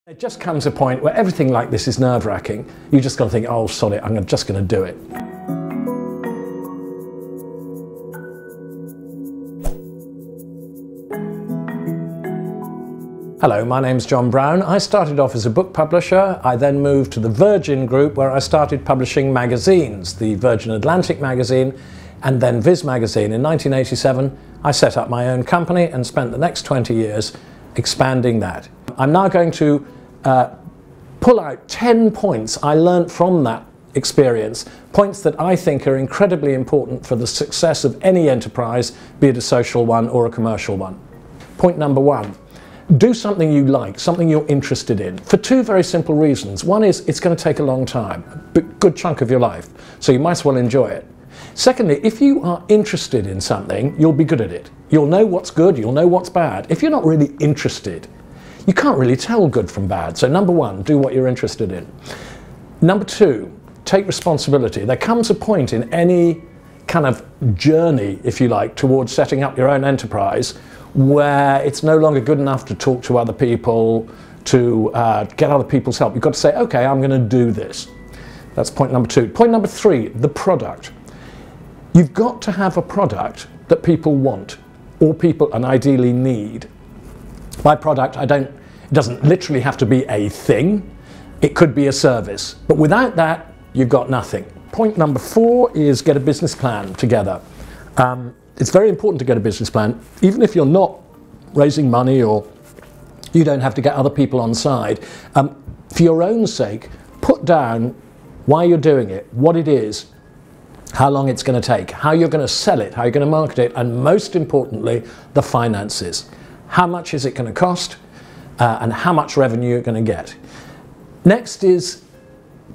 There just comes a point where everything like this is nerve-wracking. You just got to think, oh, sod it, I'm just going to do it. Hello, my name's John Brown. I started off as a book publisher. I then moved to the Virgin Group, where I started publishing magazines, the Virgin Atlantic magazine and then Viz magazine. In 1987, I set up my own company and spent the next 20 years expanding that. I'm now going to pull out 10 points I learnt from that experience, points that I think are incredibly important for the success of any enterprise, be it a social one or a commercial one. Point number one. Do something you like, something you're interested in, for two very simple reasons. One is it's going to take a long time, a good chunk of your life, so you might as well enjoy it. Secondly, if you are interested in something, you'll be good at it. You'll know what's good, you'll know what's bad. If you're not really interested, you can't really tell good from bad. So number one, do what you're interested in. Number two, take responsibility. There comes a point in any kind of journey, if you like, towards setting up your own enterprise where it's no longer good enough to talk to other people, to get other people's help. You've got to say, okay, I'm going to do this. That's point number two. Point number three, the product. You've got to have a product that people want, or people, and ideally need. By product, it doesn't literally have to be a thing. It could be a service. But without that, you've got nothing. Point number four is get a business plan together. It's very important to get a business plan, even if you're not raising money or you don't have to get other people on side. For your own sake, put down why you're doing it, what it is, how long it's going to take, how you're going to sell it, how you're going to market it, and most importantly, the finances. How much is it going to cost and how much revenue you're going to get. Next is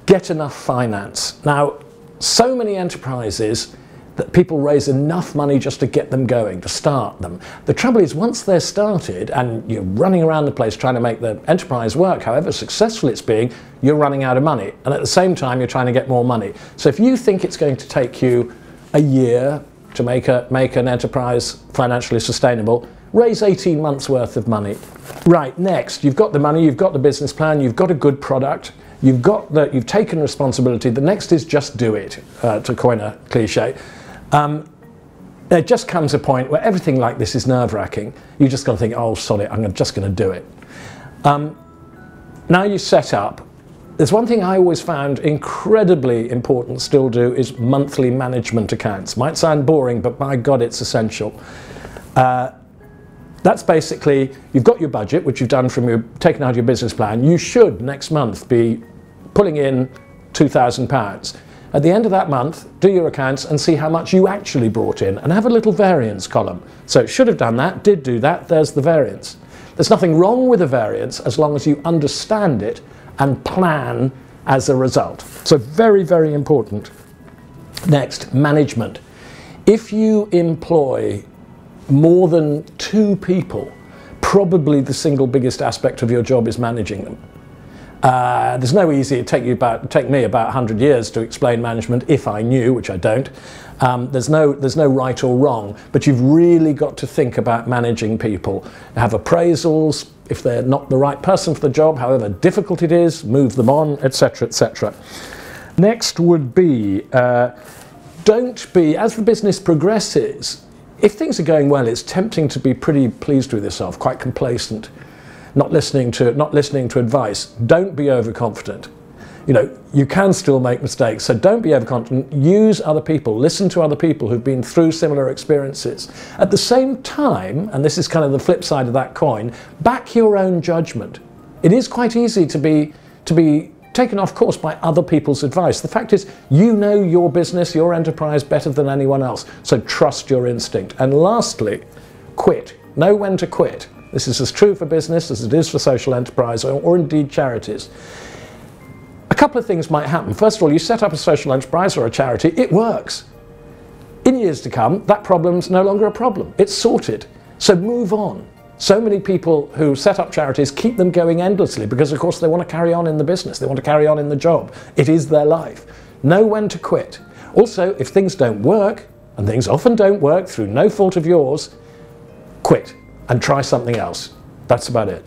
get enough finance. Now, so many enterprises that people raise enough money just to get them going, to start them. The trouble is, once they're started and you're running around the place trying to make the enterprise work, however successful it's being, you're running out of money. And at the same time, you're trying to get more money. So if you think it's going to take you a year to make an enterprise financially sustainable, raise 18 months worth of money. Right, next, you've got the money, you've got the business plan, you've got a good product, you've taken responsibility. The next is just do it, to coin a cliche. There just comes a point where everything like this is nerve-wracking. You just got to think, oh, sod it, I'm just going to do it. Now you set up. There's one thing I always found incredibly important, still do, is monthly management accounts. Might sound boring, but by God, it's essential. That's basically, you've got your budget, which you've done from taken out your business plan. You should next month be pulling in £2,000. At the end of that month, do your accounts and see how much you actually brought in and have a little variance column. So should have done that, did do that, there's the variance. There's nothing wrong with a variance as long as you understand it and plan as a result. So very, very important. Next, management. If you employ more than 2 people, probably the single biggest aspect of your job is managing them. There's no easy, it'd take me about 100 years to explain management if I knew, which I don't. There's no right or wrong, but you've really got to think about managing people. Have appraisals, if they're not the right person for the job, however difficult it is, move them on, etc., etc. Next would be, don't be, as the business progresses, if things are going well, it's tempting to be pretty pleased with yourself, quite complacent. Not listening to advice. Don't be overconfident. You know, you can still make mistakes, so don't be overconfident. Use other people, listen to other people who've been through similar experiences. At the same time, and this is kind of the flip side of that coin, back your own judgment. It is quite easy to be taken off course by other people's advice. The fact is, you know your business, your enterprise better than anyone else, so trust your instinct. And lastly, quit. Know when to quit. This is as true for business as it is for social enterprise or indeed charities. A couple of things might happen. First of all, you set up a social enterprise or a charity, it works. In years to come, that problem's no longer a problem. It's sorted. So move on. So many people who set up charities keep them going endlessly because, of course, they want to carry on in the business. They want to carry on in the job. It is their life. Know when to quit. Also, if things don't work, and things often don't work through no fault of yours, quit and try something else. That's about it.